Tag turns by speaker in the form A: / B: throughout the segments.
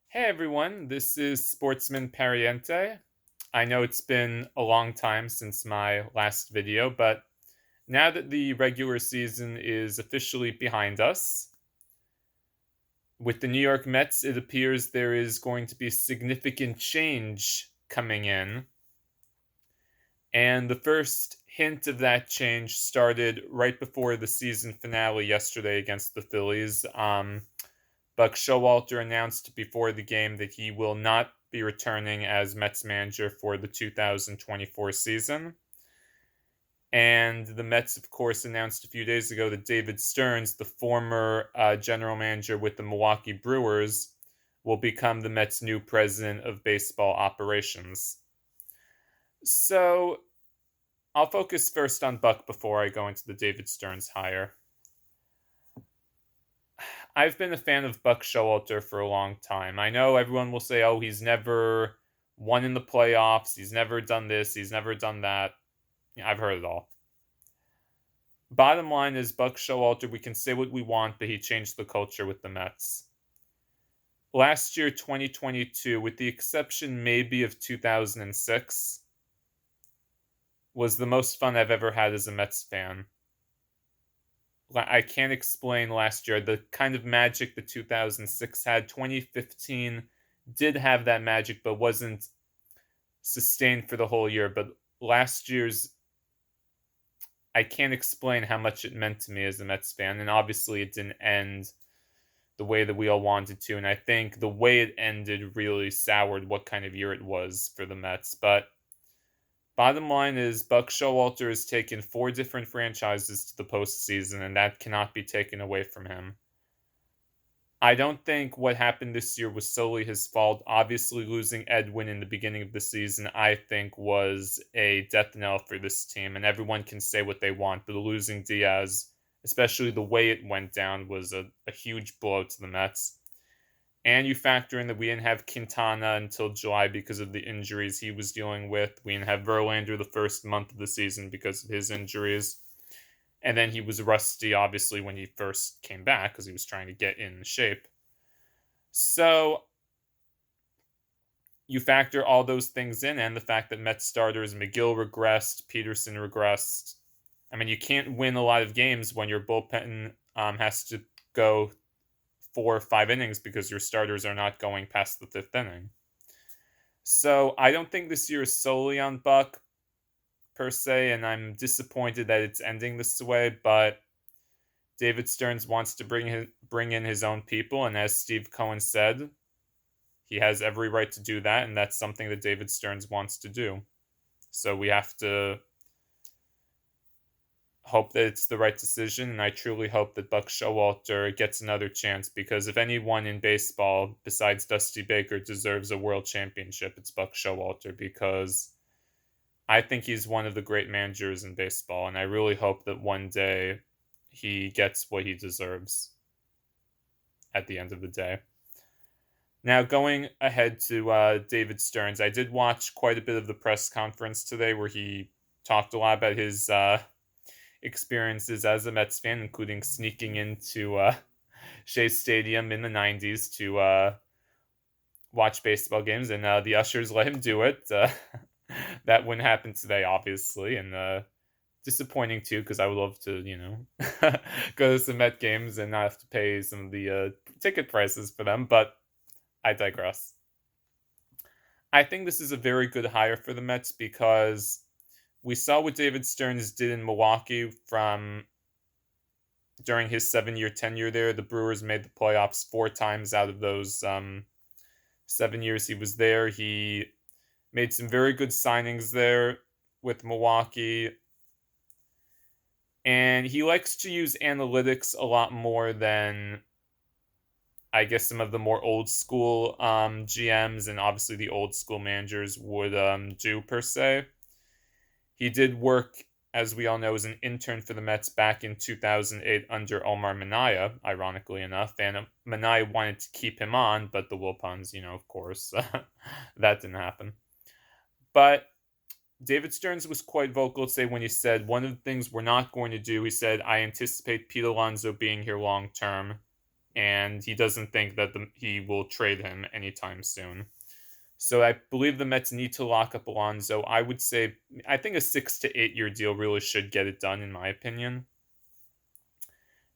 A: Hey everyone, this is Sportsman Pariente. I know it's been a long time since my last video, but now that the regular season is officially behind us, with the New York Mets, it appears there is going to be significant change coming in. And the first hint of that change started right before the season finale yesterday against the Phillies. Buck Showalter announced before the game that he will not be returning as Mets manager for the 2024 season. And the Mets, of course, announced a few days ago that David Stearns, the former general manager with the Milwaukee Brewers, will become the Mets' new president of baseball operations. So I'll focus first on Buck before I go into the David Stearns hire. I've been a fan of Buck Showalter for a long time. I know everyone will say, oh, he's never won in the playoffs. He's never done this. He's never done that. Yeah, I've heard it all. Bottom line is, Buck Showalter, we can say what we want, but he changed the culture with the Mets. Last year, 2022, with the exception maybe of 2006, was the most fun I've ever had as a Mets fan. I can't explain last year. The kind of magic the 2006 had, 2015 did have that magic, but wasn't sustained for the whole year. But last year's, I can't explain how much it meant to me as a Mets fan. And obviously, it didn't end the way that we all wanted to. And I think the way it ended really soured what kind of year it was for the Mets. But bottom line is, Buck Showalter has taken 4 different franchises to the postseason, and that cannot be taken away from him. I don't think what happened this year was solely his fault. Obviously, losing Edwin in the beginning of the season, I think, was a death knell for this team, and everyone can say what they want, but losing Diaz, especially the way it went down, was a huge blow to the Mets. And you factor in that we didn't have Quintana until July because of the injuries he was dealing with. We didn't have Verlander the first month of the season because of his injuries. And then he was rusty, obviously, when he first came back because he was trying to get in shape. So you factor all those things in, and the fact that Mets starters McGill regressed, Peterson regressed. I mean, you can't win a lot of games when your bullpen has to go 4 or 5 innings because your starters are not going past the 5th inning. So I don't think this year is solely on Buck per se, and I'm disappointed that it's ending this way. But David Stearns wants to bring in his own people, and as Steve Cohen said, he has every right to do that, and that's something that David Stearns wants to do. So we have to hope that it's the right decision, and I truly hope that Buck Showalter gets another chance, because if anyone in baseball besides Dusty Baker deserves a world championship, it's Buck Showalter, because I think he's one of the great managers in baseball, and I really hope that one day he gets what he deserves at the end of the day. Now, going ahead to David Stearns, I did watch quite a bit of the press conference today where he talked a lot about his experiences as a Mets fan, including sneaking into Shea Stadium in the 90s to watch baseball games, and the ushers let him do it. That wouldn't happen today, obviously, and disappointing too, because I would love to, go to some Met games and not have to pay some of the ticket prices for them, but I digress. I think this is a very good hire for the Mets because we saw what David Stearns did in Milwaukee from during his 7-year tenure there. The Brewers made the playoffs 4 times out of those 7 years he was there. He made some very good signings there with Milwaukee. And he likes to use analytics a lot more than, I guess, some of the more old school GMs and obviously the old school managers would do, per se. He did work, as we all know, as an intern for the Mets back in 2008 under Omar Minaya, ironically enough. And Minaya wanted to keep him on, but the Wilpons, of course, that didn't happen. But David Stearns was quite vocal today when he said, one of the things we're not going to do, he said, I anticipate Pete Alonso being here long term. and he doesn't think that he will trade him anytime soon. So I believe the Mets need to lock up Alonso. I think a 6 to 8 year deal really should get it done, in my opinion.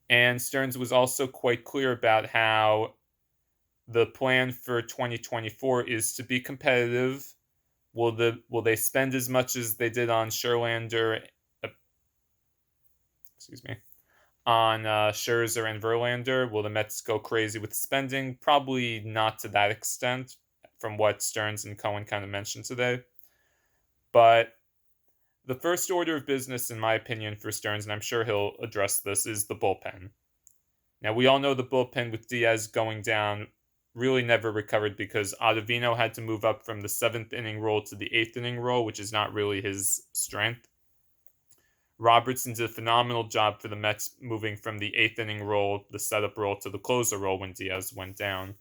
A: And Stearns was also quite clear about how the plan for 2024 is to be competitive. Will they spend as much as they did on Scherlander? Excuse me. On Scherzer and Verlander, will the Mets go crazy with spending? Probably not to that extent, from what Stearns and Cohen kind of mentioned today. But the first order of business, in my opinion, for Stearns, and I'm sure he'll address this, is the bullpen. Now, we all know the bullpen with Diaz going down really never recovered because Ottavino had to move up from the 7th inning role to the 8th inning role, which is not really his strength. Robertson did a phenomenal job for the Mets moving from the 8th inning role, the setup role, to the closer role when Diaz went down.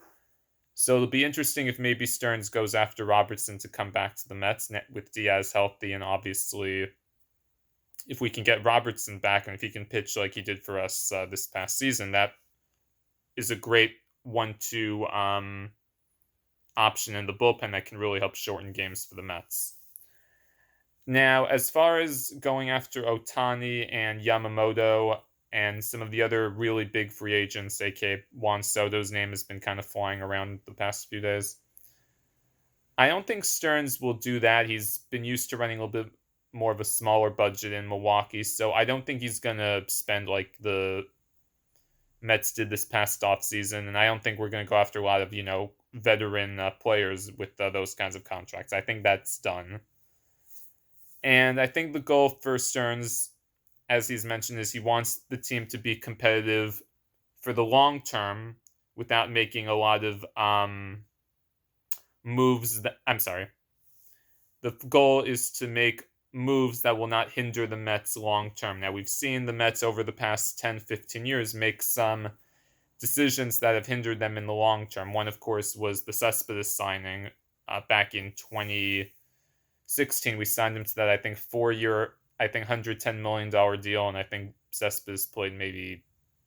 A: So it'll be interesting if maybe Stearns goes after Robertson to come back to the Mets with Diaz healthy, and obviously if we can get Robertson back and if he can pitch like he did for us this past season, that is a great 1-2 option in the bullpen that can really help shorten games for the Mets. Now, as far as going after Ohtani and Yamamoto and some of the other really big free agents, aka Juan Soto's name has been kind of flying around the past few days, I don't think Stearns will do that. He's been used to running a little bit more of a smaller budget in Milwaukee, so I don't think he's going to spend like the Mets did this past offseason, and I don't think we're going to go after a lot of, veteran players with those kinds of contracts. I think that's done. And I think the goal for Stearns, as he's mentioned, is he wants the team to be competitive for the long term without making a lot of moves. The goal is to make moves that will not hinder the Mets long term. Now, we've seen the Mets over the past 10, 15 years make some decisions that have hindered them in the long term. One, of course, was the Cespedes signing back in 2016. We signed him to that, I think, 4-year, $110 million deal, and I think Cespedes played maybe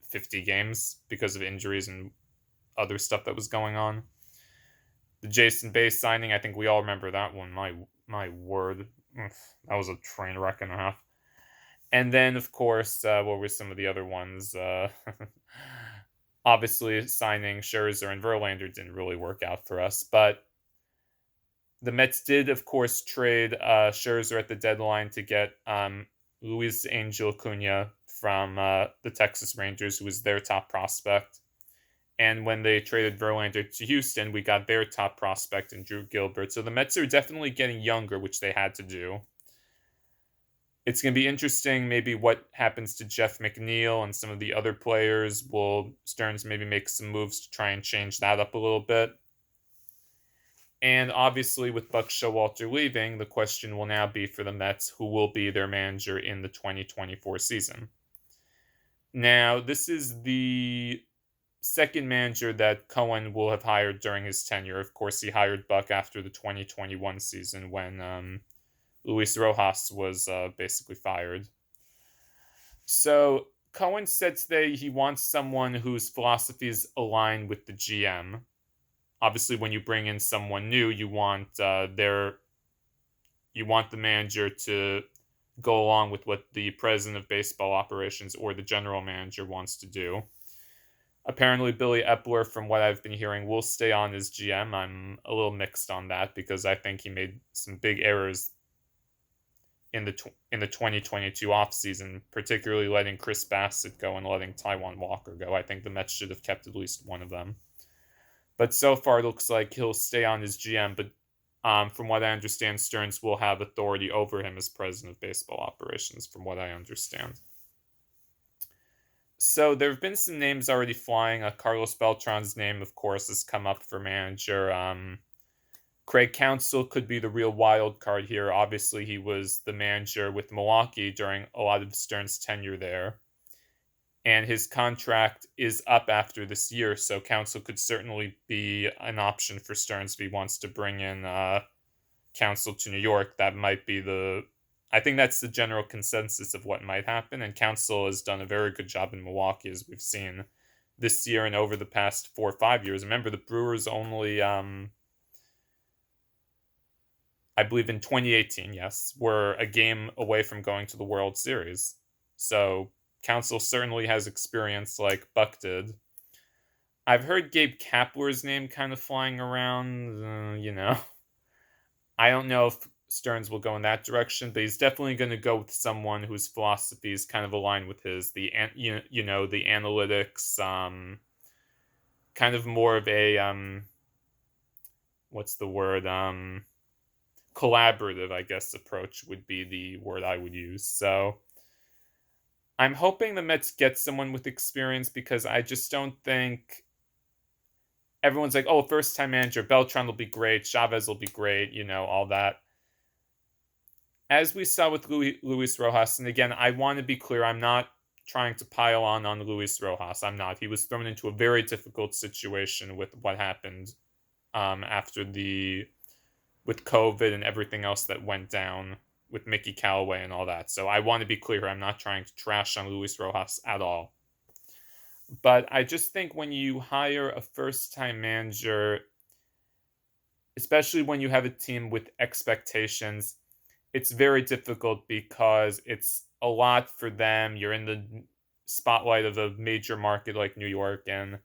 A: 50 games because of injuries and other stuff that was going on. The Jason Bay signing, I think we all remember that one. My word, that was a train wreck and a half. And then, of course, what were some of the other ones? Obviously, signing Scherzer and Verlander didn't really work out for us, but the Mets did, of course, trade Scherzer at the deadline to get Luis Angel Acuna from the Texas Rangers, who was their top prospect. And when they traded Verlander to Houston, we got their top prospect in Drew Gilbert. So the Mets are definitely getting younger, which they had to do. It's going to be interesting maybe what happens to Jeff McNeil and some of the other players. Will Stearns maybe make some moves to try and change that up a little bit? And obviously, with Buck Showalter leaving, the question will now be for the Mets, who will be their manager in the 2024 season. Now, this is the second manager that Cohen will have hired during his tenure. Of course, he hired Buck after the 2021 season when Luis Rojas was basically fired. So Cohen said today he wants someone whose philosophies align with the GM. Obviously, when you bring in someone new, you want the manager to go along with what the president of baseball operations or the general manager wants to do. Apparently, Billy Epler, from what I've been hearing, will stay on as GM. I'm a little mixed on that because I think he made some big errors in the 2022 offseason, particularly letting Chris Bassett go and letting Taijuan Walker go. I think the Mets should have kept at least one of them. But so far, it looks like he'll stay on as GM. But from what I understand, Stearns will have authority over him as president of baseball operations, from what I understand. So there have been some names already flying. Carlos Beltran's name, of course, has come up for manager. Craig Counsell could be the real wild card here. Obviously, he was the manager with Milwaukee during a lot of Stearns' tenure there. And his contract is up after this year, so Counsell could certainly be an option for Stearns if he wants to bring in Counsell to New York. That might be I think that's the general consensus of what might happen, and Counsell has done a very good job in Milwaukee, as we've seen. this year and over the past 4 or 5 years. Remember, the Brewers only, I believe in 2018, yes, were a game away from going to the World Series. So Council certainly has experience like Buck did. I've heard Gabe Kapler's name kind of flying around, I don't know if Stearns will go in that direction, but he's definitely going to go with someone whose philosophies kind of align with his. The analytics, kind of more of a what's the word? Collaborative, I guess, approach would be the word I would use. So I'm hoping the Mets get someone with experience because I just don't think everyone's like, oh, first time manager, Beltran will be great, Chavez will be great, all that. As we saw with Luis Rojas, and again, I want to be clear, I'm not trying to pile on Luis Rojas. I'm not. He was thrown into a very difficult situation with what happened after with COVID and everything else that went down with Mickey Callaway and all that. So I want to be clear, I'm not trying to trash on Luis Rojas at all. But I just think when you hire a first-time manager, especially when you have a team with expectations, it's very difficult because it's a lot for them. You're in the spotlight of a major market like New York, and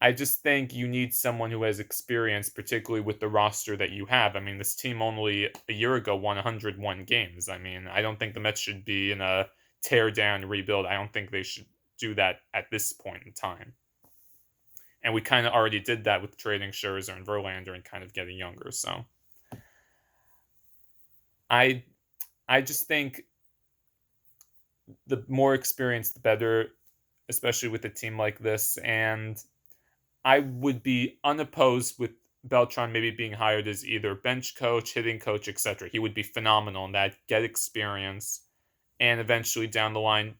A: I just think you need someone who has experience, particularly with the roster that you have. I mean, this team only a year ago won 101 games. I mean, I don't think the Mets should be in a tear down rebuild. I don't think they should do that at this point in time. And we kind of already did that with trading Scherzer and Verlander and kind of getting younger. So I just think the more experience, the better, especially with a team like this. And I would be unopposed with Beltran maybe being hired as either bench coach, hitting coach, etc. He would be phenomenal in that, get experience, and eventually down the line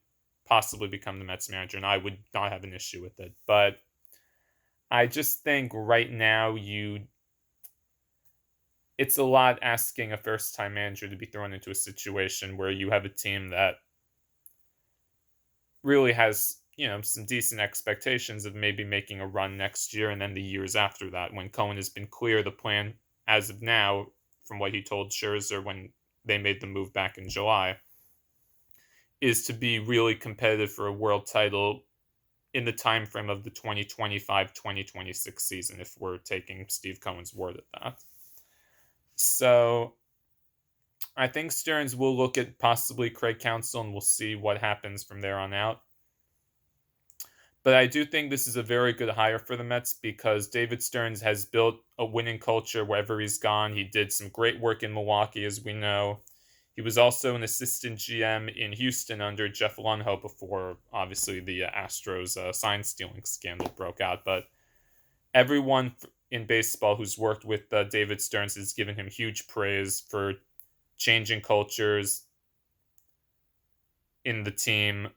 A: possibly become the Mets manager, and I would not have an issue with it. But I just think right now it's a lot asking a first-time manager to be thrown into a situation where you have a team that really has, some decent expectations of maybe making a run next year and then the years after that, when Cohen has been clear the plan as of now, from what he told Scherzer when they made the move back in July, is to be really competitive for a world title in the time frame of the 2025-2026 season, if we're taking Steve Cohen's word at that. So I think Stearns will look at possibly Craig Counsell, and we'll see what happens from there on out. But I do think this is a very good hire for the Mets because David Stearns has built a winning culture wherever he's gone. He did some great work in Milwaukee, as we know. He was also an assistant GM in Houston under Jeff Lunho before, obviously, the Astros sign stealing scandal broke out. But everyone in baseball who's worked with David Stearns has given him huge praise for changing cultures in the team.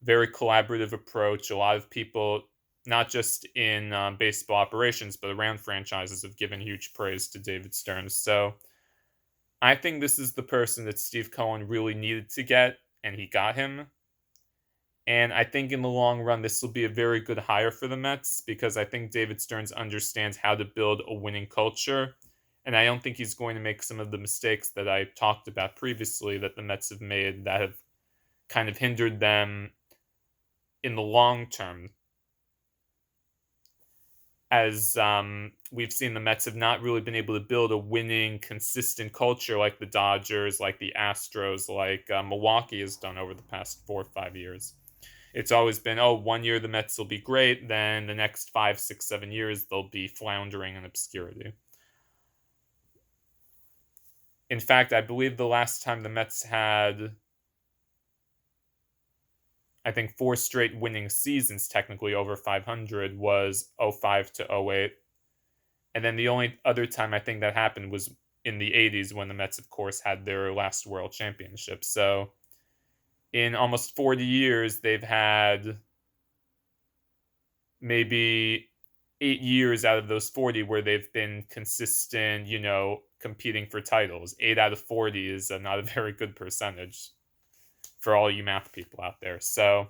A: Very collaborative approach. A lot of people, not just in baseball operations, but around franchises, have given huge praise to David Stearns. So I think this is the person that Steve Cohen really needed to get, and he got him. And I think in the long run, this will be a very good hire for the Mets because I think David Stearns understands how to build a winning culture. And I don't think he's going to make some of the mistakes that I talked about previously that the Mets have made that have kind of hindered them in the long term. As we've seen, the Mets have not really been able to build a winning, consistent culture like the Dodgers, like the Astros, like Milwaukee has done over the past 4 or 5 years. It's always been, 1 year the Mets will be great, then the next 5, 6, 7 years they'll be floundering in obscurity. In fact, I believe the last time the Mets had, I think, 4 straight winning seasons, technically over 500, was 05 to 08. And then the only other time I think that happened was in the 80s when the Mets, of course, had their last World Championship. So in almost 40 years, they've had maybe 8 years out of those 40 where they've been consistent, competing for titles. 8 out of 40 is not a very good percentage for all you math people out there. So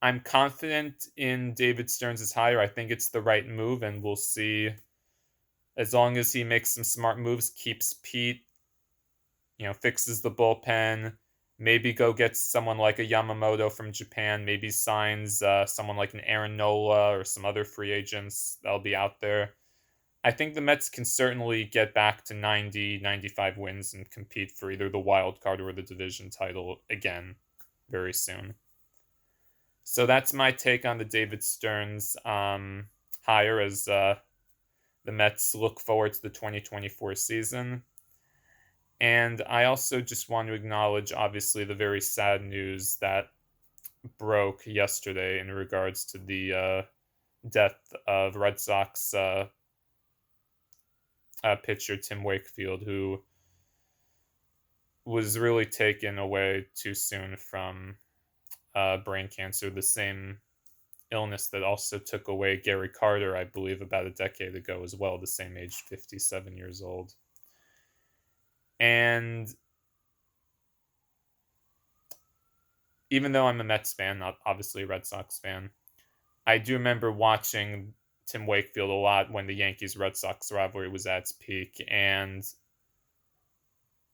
A: I'm confident in David Stearns' hire. I think it's the right move, and we'll see. As long as he makes some smart moves, keeps Pete, fixes the bullpen, maybe go get someone like a Yamamoto from Japan, maybe signs someone like an Aaron Nola or some other free agents that'll be out there. I think the Mets can certainly get back to 90, 95 wins and compete for either the wild card or the division title again very soon. So that's my take on the David Stearns hire as the Mets look forward to the 2024 season. And I also just want to acknowledge, obviously, the very sad news that broke yesterday in regards to the death of Red Sox pitcher Tim Wakefield, who was really taken away too soon from brain cancer, the same illness that also took away Gary Carter, I believe, about a decade ago as well, the same age, 57 years old. And even though I'm a Mets fan, not obviously a Red Sox fan, I do remember watching Tim Wakefield a lot when the Yankees-Red Sox rivalry was at its peak, and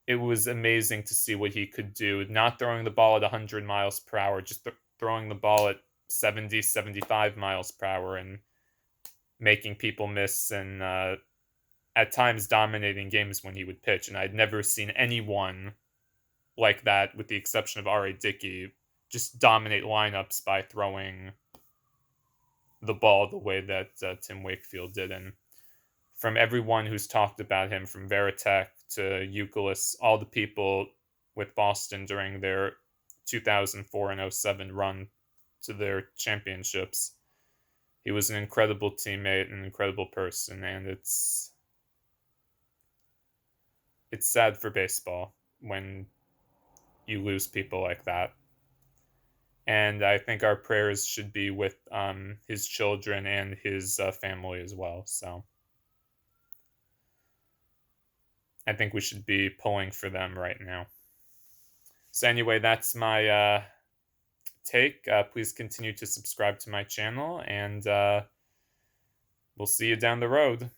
A: it was amazing to see what he could do, not throwing the ball at 100 miles per hour, just throwing the ball at 70, 75 miles per hour and making people miss and at times dominating games when he would pitch. And I'd never seen anyone like that, with the exception of R.A. Dickey, just dominate lineups by throwing the ball the way that Tim Wakefield did. And from everyone who's talked about him, from Veritek to Euclid, all the people with Boston during their 2004 and 07 run to their championships, he was an incredible teammate, an incredible person, and it's sad for baseball when you lose people like that. And I think our prayers should be with his children and his family as well. So I think we should be pulling for them right now. So anyway, that's my take. Please continue to subscribe to my channel, and we'll see you down the road.